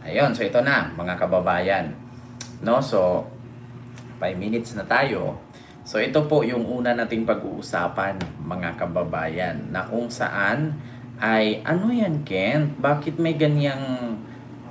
Ayun, so ito na mga kababayan. No, so 5 minutes na tayo. So ito po yung una nating pag-uusapan mga kababayan na kung saan ay ano yan Ken? Bakit may ganyang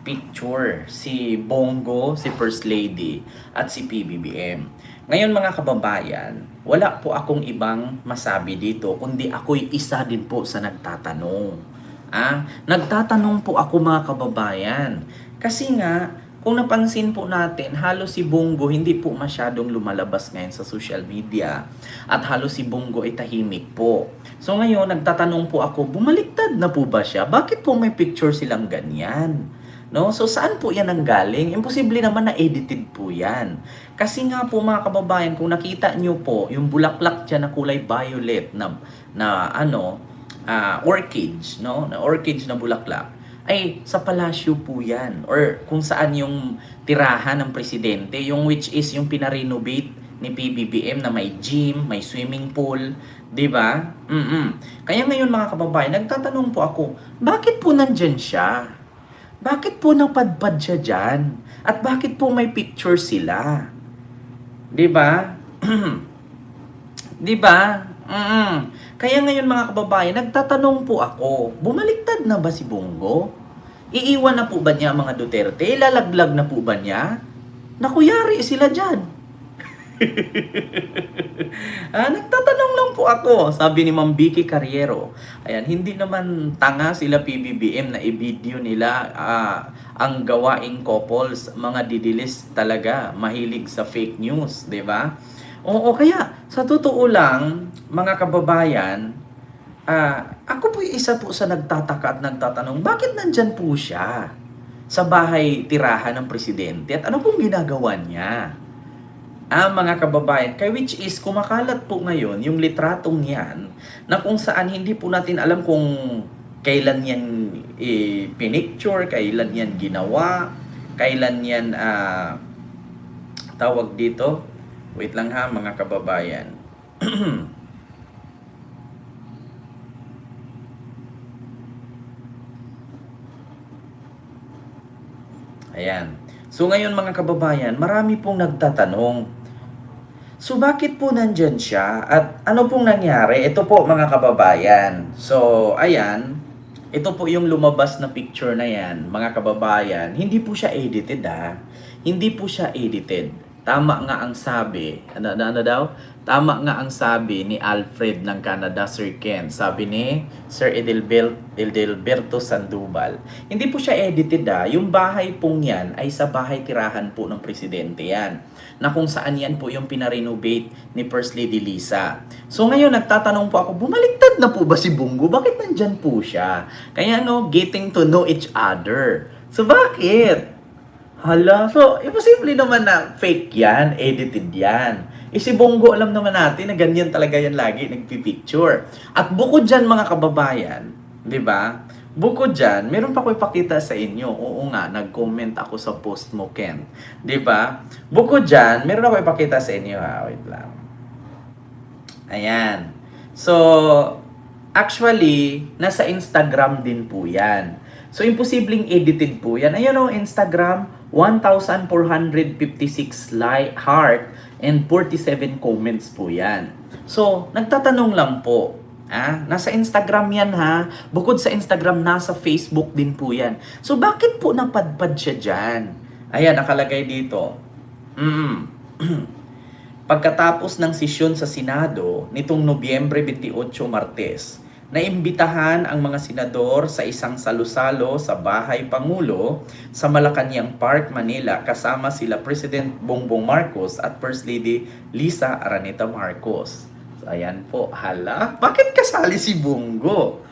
picture si Bongo, si First Lady at si PBBM? Ngayon mga kababayan, wala po akong ibang masabi dito kundi ako'y isa din po sa nagtatanong. Nagtatanong po ako mga kababayan. Kasi nga, kung napansin po natin, halos si Bongo hindi po masyadong lumalabas ngayon sa social media. At halos si Bongo ay tahimik po. So ngayon, nagtatanong po ako, bumaliktad na po ba siya? Bakit po may picture silang ganyan? No? So saan po yan ang galing? Imposible naman na edited po yan. Kasi nga po mga kababayan, kung nakita nyo po, yung bulaklak dyan na kulay violet na orchids, no? Na orchids na bulaklak ay sa palasyo po yan or kung saan yung tirahan ng presidente, yung which is yung pinarenovate ni PBBM na may gym, may swimming pool, 'di ba? Kaya ngayon mga kababayan, nagtatanong po ako, bakit po nandyan siya? Bakit po napadpad siya diyan? At bakit po may picture sila? 'Di ba? 'Di ba? Kaya ngayon mga kababayan, nagtatanong po ako, bumaliktad na ba si Bongo? Iiwan na po ba niya mga Duterte? Lalaglag na po ba niya? Nakuyari sila dyan. Nagtatanong lang po ako, sabi ni Ma'am Vicky Carriero. Ayan, hindi naman tanga sila PBBM na i-video nila ang gawaing couples, mga didilis talaga, mahilig sa fake news, 'di ba? Oo, kaya sa totoo lang, mga kababayan, ako po isa po sa nagtataka at nagtatanong, bakit nandyan po siya sa bahay tirahan ng presidente at ano pong ginagawa niya? Mga kababayan, kay which is kumakalat po ngayon yung litratong yan na kung saan hindi po natin alam kung kailan yan pinicture, kailan yan ginawa, kailan yan tawag dito. Wait lang ha mga kababayan. Ayan. So ngayon mga kababayan, marami pong nagtatanong. So bakit po nandyan siya? At ano pong nangyari? Ito po mga kababayan. So ayan, ito po yung lumabas na picture na yan, mga kababayan. Hindi po siya edited Hindi po siya edited. Tama nga ang sabi, ano daw? Tama nga ang sabi ni Alfred ng Canada, Sir Ken. Sabi ni Sir Edelberto Sandoval. Hindi po siya edited Yung bahay pong yan ay sa bahay tirahan po ng presidente yan. Na kung saan yan po yung pinarenovate ni First Lady Lisa. So ngayon nagtatanong po ako, bumaliktad na po ba si Bongo? Bakit nandyan po siya? Kaya getting to know each other. So bakit? Hala, so imposible naman na fake yan, edited yan. Si Bongo alam naman natin na ganyan talaga yan lagi, nagpipicture. At bukod dyan mga kababayan, di ba? Bukod dyan, meron pa ko ipakita sa inyo. Oo nga, nag-comment ako sa post mo, Ken. Di ba? Bukod dyan, meron ako ipakita sa inyo Wait lang. Ayan. So, actually, nasa Instagram din po yan. So, imposibleng edited po yan. Ayan Instagram, 1,456 heart and 47 comments po yan. So, nagtatanong lang po. Nasa Instagram yan Bukod sa Instagram, nasa Facebook din po yan. So, bakit po napadpad siya dyan? Ayan, nakalagay dito. Pagkatapos ng sesyon sa Senado, nitong Nobyembre 28, Martes, naimbitahan ang mga senador sa isang salusalo sa Bahay Pangulo sa Malacañang Park, Manila kasama sila President Bongbong Marcos at First Lady Lisa Araneta Marcos. So, ayan po, hala, bakit kasali si Bongo?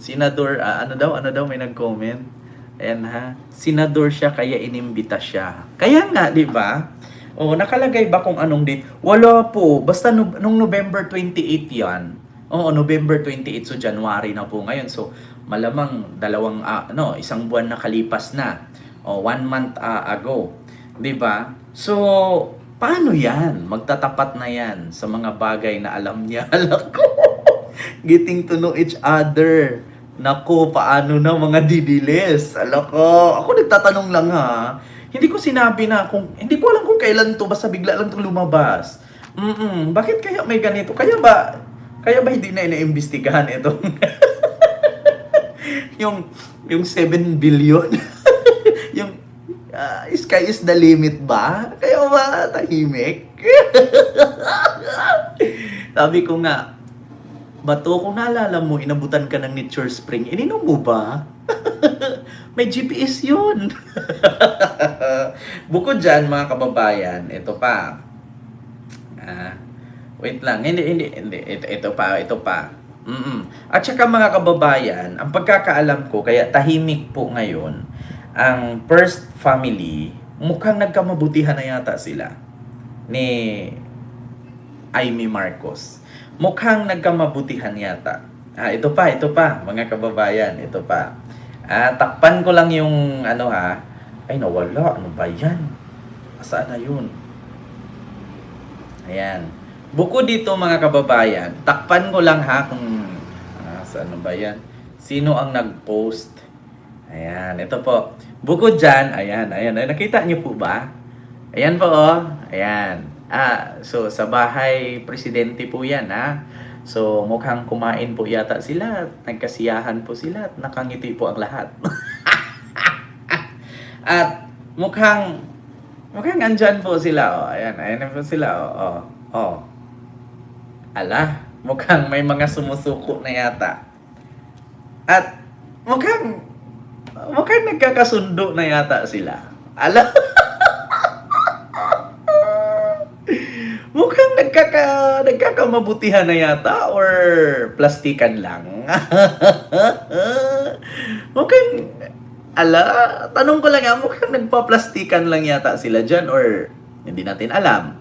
Senador, ano daw may nag-comment? Ayan senador siya kaya inimbita siya. Kaya nga, di ba? Nakalagay ba kung anong date? Wala po, basta nung November 28 yan. November 28, so January na po ngayon. So, malamang isang buwan na kalipas na. 1 month ago. 'Di ba? So, paano yan? Magtatapat na yan sa mga bagay na alam niya. Alam ko. Getting to know each other. Naku, paano na mga didiles? Ako nagtatanong lang ha. Hindi ko sinabi na hindi ko alam kung kailan to, basta bigla lang to lumabas. Bakit kaya may ganito? Kaya ba hindi na iniimbestigahan itong yung 7 billion? yung sky is the limit ba? Kaya ba tahimik? Sabi ko nga, Bato, kung naalala mo, inabutan ka ng Nature Spring, ininom mo ba? May GPS yun. Bukod dyan, mga kababayan, ito pa. Wait lang, hindi. Ito pa. At saka mga kababayan, ang pagkakaalam ko, kaya tahimik po ngayon, ang first family, mukhang nagkamabutihan na yata sila ni Amy Marcos. Mukhang nagkamabutihan yata. Ito pa, mga kababayan, ito pa. Takpan ko lang yung Ay, nawala. Ano ba yan? Saan na yun? Ayan. Bukod dito, mga kababayan, takpan ko lang kung saan ba yan? Sino ang nag-post? Ayan, ito po. Bukod dyan, ayan. Nakita niyo po ba? Ayan po, Ayan. So sa bahay presidente po yan, So mukhang kumain po yata sila, nagkasiyahan po sila, at nakangiti po ang lahat. At mukhang andyan po sila, ayan po sila, Ala, mukhang may mga sumusuko na yata. At mukhang nagkakasundo na yata sila. Ala. Mukhang nagkakamabutihan na yata or plastikan lang. Tanong ko lang mukhang nagpa-plastikan lang yata sila dyan or hindi natin alam.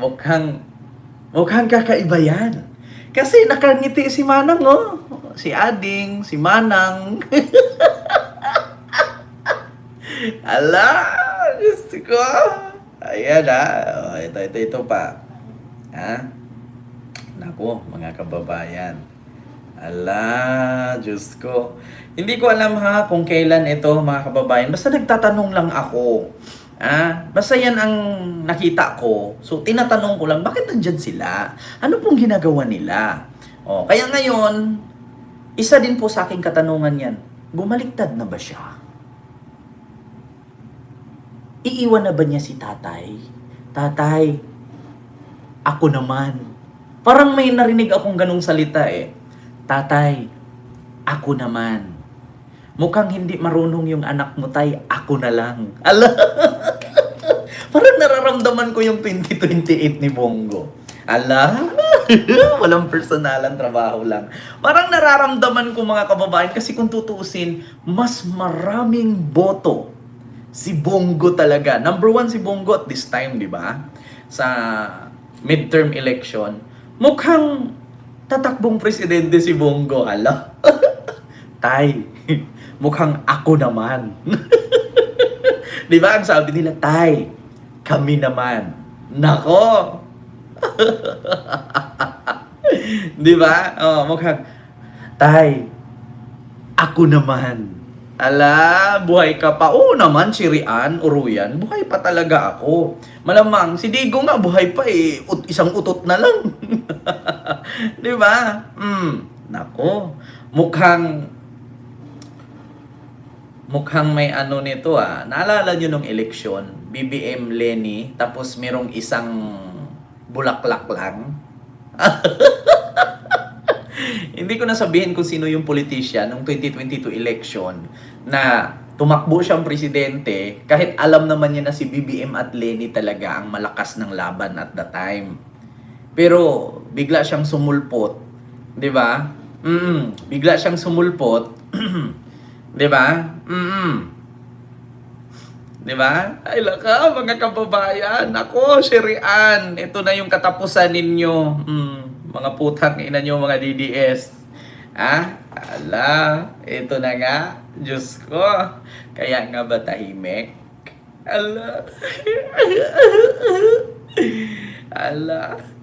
Mukhang kakaiba yan. Kasi nakangiti si Manang, si Ading, si Manang. Diyos ko. Ayan ito pa. Naku, mga kababayan. Diyos ko. Hindi ko alam kung kailan ito, mga kababayan. Basta nagtatanong lang ako. Basta yan ang nakita ko. So, tinatanong ko lang, bakit nandyan sila? Ano pong ginagawa nila? Kaya ngayon, isa din po sa aking katanungan yan, bumaliktad na ba siya? Iiwan na ba niya si tatay? Tatay, ako naman. Parang may narinig akong ganung salita Tatay, ako naman. Mukhang hindi marunong yung anak mo, tay. Ako na lang. Parang nararamdaman ko yung 2028 ni Bongo. Walang personalan, trabaho lang. Parang nararamdaman ko, mga kababayan, kasi kung tutuusin, mas maraming boto si Bongo talaga. Number 1 si Bongo at this time, di ba? Sa midterm election. Mukhang tatakbong presidente si Bongo. Tay, mukhang ako naman. Di ba? Ang sabi nila, tay, kami naman. Nako! Di ba? Mukhang, tay, ako naman. Buhay ka pa. Oo naman, si Rian, Uruyan, buhay pa talaga ako. Malamang, si Digo nga, buhay pa isang utot na lang. Di ba? Nako. Mukhang may nito Naalala nyo nung eleksyon, BBM Lenny, tapos merong isang bulaklak lang. Hindi ko na sabihin kung sino yung politician nung 2022 election na tumakbo siyang presidente kahit alam naman niya na si BBM at Lenny talaga ang malakas ng laban at the time. Pero bigla siyang sumulpot, 'di ba? Bigla siyang sumulpot, 'di ba? 'Di ba? Ay laka, mga kababayan, ako, Sherian, ito na yung katapusan ninyo. Mga putang ina nyo, mga DDS. Ito na nga. Diyos ko. Kaya nga ba tahimik?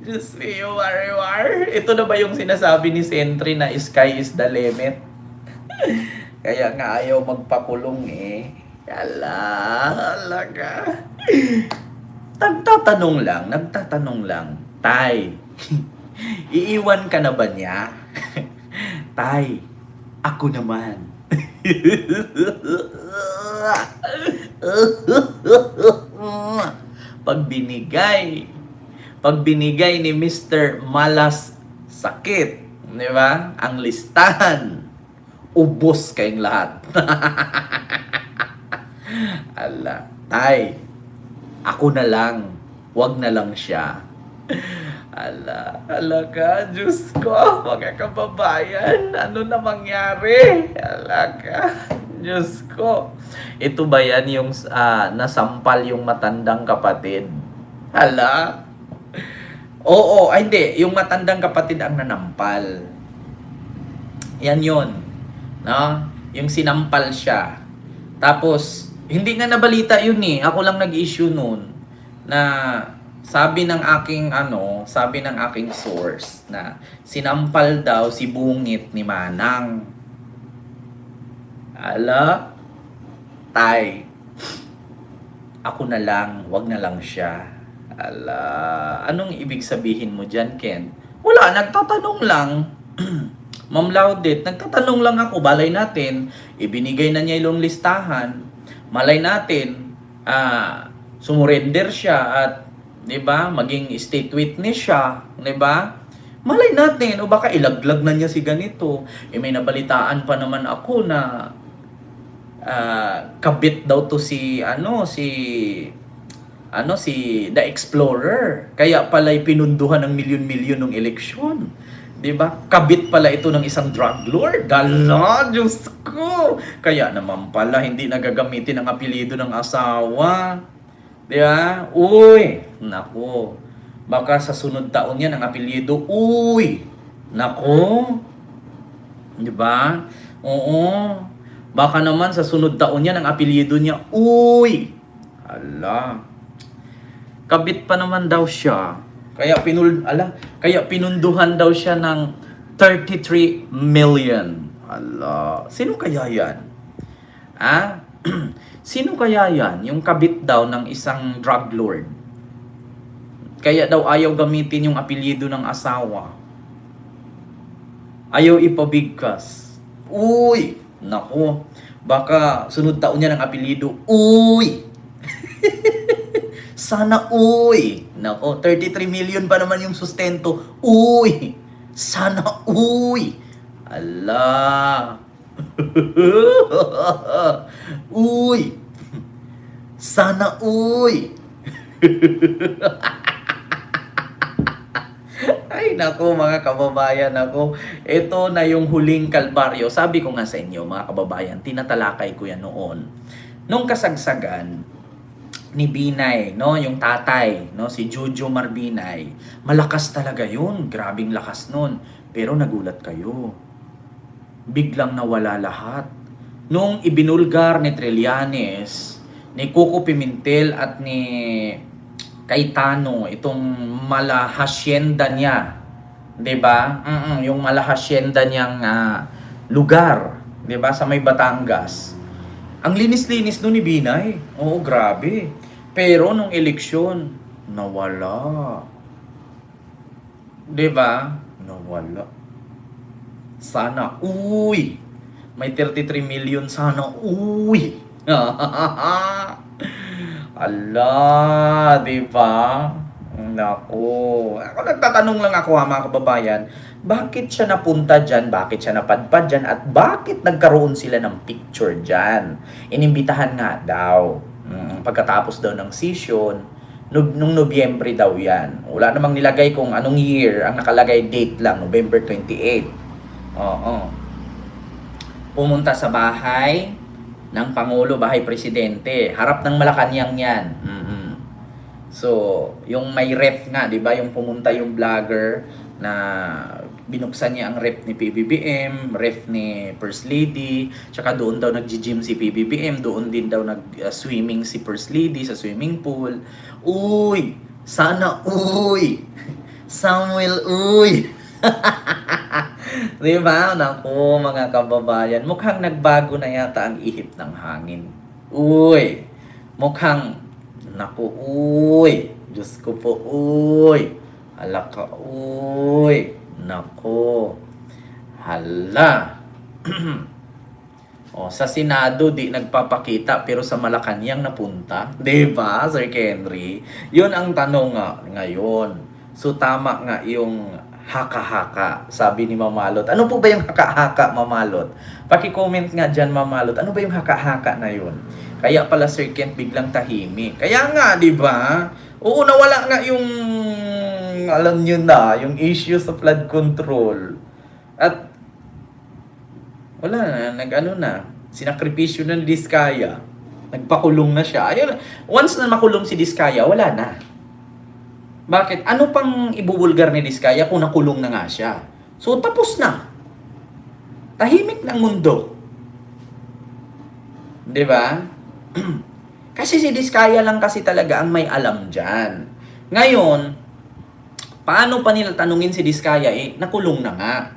Diyos me, war. Ito na ba yung sinasabi ni Sentry na sky is the limit? Kaya nga ayaw magpakulong eh. Ala ka. Nagtatanong lang. Tay, iiwan ka na ba niya? Tay, ako naman. Pag binigay ni Mr. Malas Sakit, di ba? Ang listahan, ubos kayong lahat. Ala, tay, ako na lang, wag na lang siya. Ala ka, Diyos ko, mga kababayan, ano na mangyari? Ala ka, Diyos ko. Ito ba yan yung nasampal yung matandang kapatid? Ala? Oo, ay hindi, yung matandang kapatid ang nanampal. Yan yun. No? Yung sinampal siya. Tapos, hindi nga nabalita yun eh. Ako lang nag-issue nun na sabi ng aking source na sinampal daw si Bungit ni Manang. Ala, tay, ako na lang, wag na lang siya. Ala, anong ibig sabihin mo dyan, Ken? Wala, nagtatanong lang. Ma'am Laudit, nagtatanong lang ako, balay natin, ibinigay na niya yung listahan, malay natin, sumurrender siya at, di ba, maging state witness siya, di ba? Malay natin, o baka ilaglag na niya si ganito. May nabalitaan pa naman ako na kabit daw to si The Explorer. Kaya pala'y pinunduhan ng milyon-milyon ng eleksyon. 'Di ba? Kabit pala ito ng isang drug lord. Dala, Diyos ko. Kaya naman pala hindi nagagamitin ang apelyido ng asawa. 'Di ba? Uy, nako. Baka sa sunod taon yan ang apelyido. Uy, nako. 'Di ba? Oo. Baka naman sa sunod taon yan ang apelyido niya. Uy. Hala. Kabit pa naman daw siya. Kaya pinunduhan daw siya ng 33 million. Ala, sino kaya yan? Sino kaya yan? Yung kabit daw ng isang drug lord. Kaya daw ayaw gamitin yung apelyido ng asawa. Ayaw ipabigkas. Uy! Nako, baka sunod taon niya ng apelyido. Uy! Sana uy! Nako, 33 million pa naman yung sustento. Uy! Sana uy! Ala! Uy! Sana uy! Ay nako mga kababayan, nako. Ito na yung huling kalbaryo. Sabi ko nga sa inyo mga kababayan, tinatalakay ko yan noon. Nung kasagsagan ni Binay, no, yung tatay, no, si Jojo Marbinay. Malakas talaga yun, grabing lakas nun. Pero nagulat kayo. Biglang nawala lahat. Nung ibinulgar ni Trillanes, ni Coco Pimentel at ni Cayetano, itong malahasyenda niya, 'di ba? Yung malahasyenda niyang lugar, 'di ba, sa may Batangas. Ang linis-linis no ni Binay. Oo, grabe. Pero nung eleksyon, nawala. 'Di ba? Nawala. Sana uy. May 33 million sana uy. Ala, 'di ba? Nako. Ako nagtatanong lang ako mga kababayan, bakit siya napunta dyan, bakit siya napadpad dyan, at bakit nagkaroon sila ng picture dyan? Inimbitahan nga daw. Pagkatapos daw ng session, nung Nobyembre daw yan. Wala namang nilagay kung anong year, ang nakalagay date lang, November 28. Oo. Pumunta sa bahay ng Pangulo, bahay Presidente. Harap ng Malacanang yan. So, yung may ref nga, di ba? Yung pumunta yung vlogger na binuksan niya ang ref ni PBBM, ref ni First Lady, tsaka doon daw nag-gym si PBBM, doon din daw nag-swimming si First Lady sa swimming pool. Uy! Sana uy! Samuel, uy! Di ba? Naku, mga kababayan, mukhang nagbago na yata ang ihip ng hangin. Uy! Mukhang, naku, uy! Diyos ko po, uy! Hala ka, uy! Naku! Hala! O, sa Senado, di nagpapakita, pero sa Malacanang napunta. Diba, Sir Henry? Yun ang tanong nga ngayon. So, tama nga yung haka-haka, sabi ni Mamalot. Ano po ba yung haka-haka, Mamalot? Paki-comment nga dyan, Mamalot. Ano ba yung haka-haka na yun? Kaya pala, Sir Kent, biglang tahimik. Kaya nga, di ba? Oo, nawala nga yung, alam nyo na, yung issue sa flood control. At wala na, nag-ano na, sinakripisyo na ni Diskaya. Nagpakulong na siya. Ayun, once na makulong si Diskaya, wala na. Bakit? Ano pang ibubulgar ni Diskaya kung nakulong na nga siya? So, tapos na. Tahimik ng mundo. Di ba? Kasi si Diskaya lang kasi talaga ang may alam dyan. Ngayon, paano pa nila tanungin si Diskaya? Eh, nakulong na nga.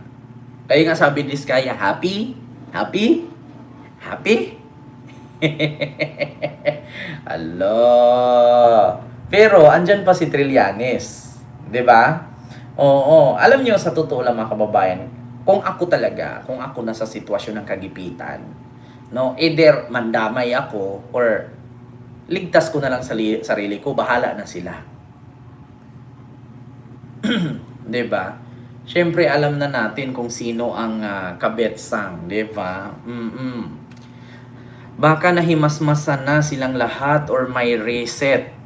Kaya nga sabi ni Diskaya, happy? Happy? Happy? Allah. Pero, andyan pa si Trillanes. 'Di ba? Oo. Alam niyo, sa totoo lang mga kababayan, kung ako nasa sitwasyon ng kagipitan, no, either mandamay ako or ligtas ko na lang sarili ko, bahala na sila. 'Di ba? Siyempre, alam na natin kung sino ang kabetsang, di ba? Baka nahimasmasan na silang lahat or may reset.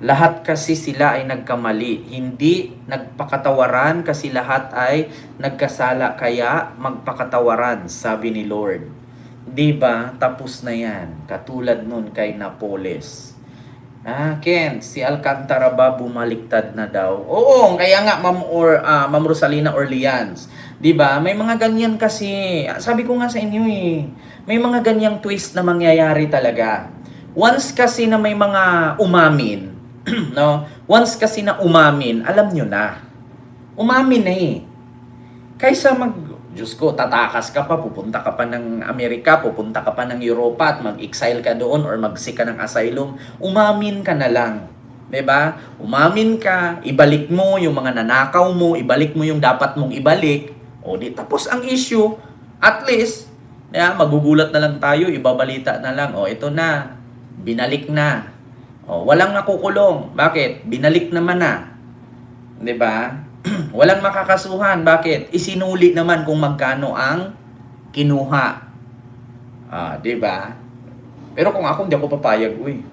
Lahat kasi sila ay nagkamali. Hindi nagpakatawaran kasi lahat ay nagkasala. Kaya magpakatawaran, sabi ni Lord. Di ba? Tapos na yan. Katulad nun kay Napoles. Ken, si Alcantara ba bumaliktad na daw? Oo, kaya nga Ma'am Rosalina Orleans. 'Di ba? May mga ganyan kasi. Sabi ko nga sa inyo eh. May mga ganyang twist na mangyayari talaga. Once kasi na may mga umamin, no? Once kasi na umamin, alam nyo na. Umamin na eh. Kaysa Diyos ko, tatakas ka pa, pupunta ka pa ng Amerika, pupunta ka pa ng Europa at mag-exile ka doon or mag-seek ka ng asylum, umamin ka na lang. 'Di ba? Umamin ka, ibalik mo yung mga nanakaw mo, ibalik mo yung dapat mong ibalik, o di tapos ang issue. At least, magugulat na lang tayo, ibabalita na lang, o ito na, binalik na. O, walang nakukulong. Bakit? Binalik naman na. 'Di ba? Walang makakasuhan. Bakit? Isinuli naman kung magkano ang kinuha. Di ba? Pero kung ako, hindi ako papayag, uy.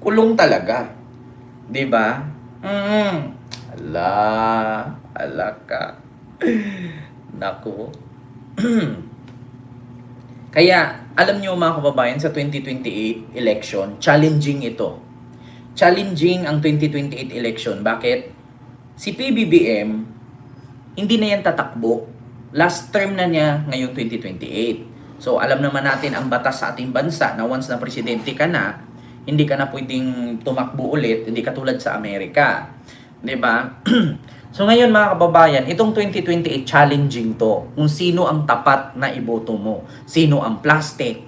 Kulong talaga. Di ba? Ala ka. Naku. Kaya, alam niyo mga kababayan, sa 2028 election, challenging ito. Challenging ang 2028 election. Bakit? Si PBBM, hindi na yan tatakbo. Last term na niya ngayong 2028. So, alam naman natin ang batas sa ating bansa na once na presidente ka na, hindi ka na pwedeng tumakbo ulit, hindi katulad sa Amerika. 'Di ba? So, ngayon mga kababayan, itong 2028 challenging to. Kung sino ang tapat na iboto mo. Sino ang plastic.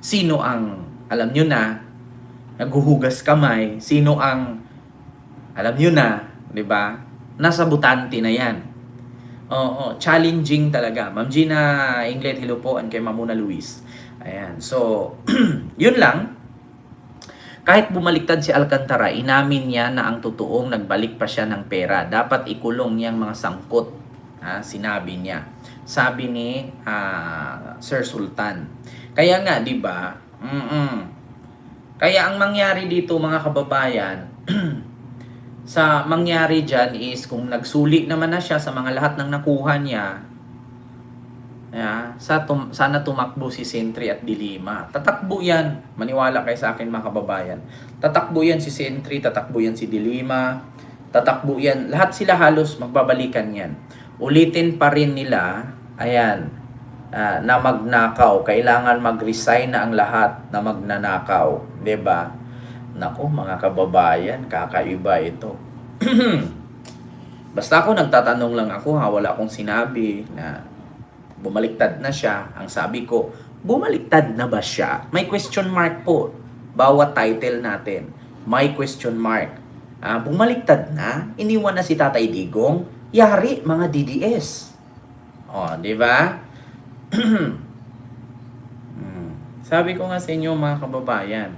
Sino ang, alam nyo na, naghuhugas kamay. Sino ang, alam nyo na, 'di ba? Nasa butante na 'yan. Oo, challenging talaga. Ma'am Gina Inglet, hello po, and kay Mamuna Luis. Ayan. So, 'yun lang. Kahit bumaliktad si Alcantara, inamin niya na ang totoong nagbalik pa siya ng pera. Dapat ikulong niyang mga sangkot. Sinabi niya. Sabi ni Sir Sultan. Kaya nga, 'di ba? Kaya ang mangyari dito mga kababayan, sa mangyari dyan is kung nagsuli naman na siya sa mga lahat ng nakuha niya, sana tumakbo si Sentry at Dilima. Tatakbo yan. Maniwala kayo sa akin mga kababayan. Tatakbo yan si Sentry, tatakbo yan si Dilima, tatakbo yan. Lahat sila halos magbabalikan yan. Ulitin pa rin nila, na magnakaw. Kailangan mag-resign na ang lahat na magnanakaw. 'Di ba? Nako mga kababayan, kakaiba ito. Basta ako nagtatanong lang ako ha, wala akong sinabi na bumaliktad na siya. Ang sabi ko, bumaliktad na ba siya? May question mark po. Bawat title natin, may question mark. Bumaliktad na? Iniwan na si Tatay Digong? Yari, mga DDS. O, di ba? Sabi ko nga sa inyo mga kababayan,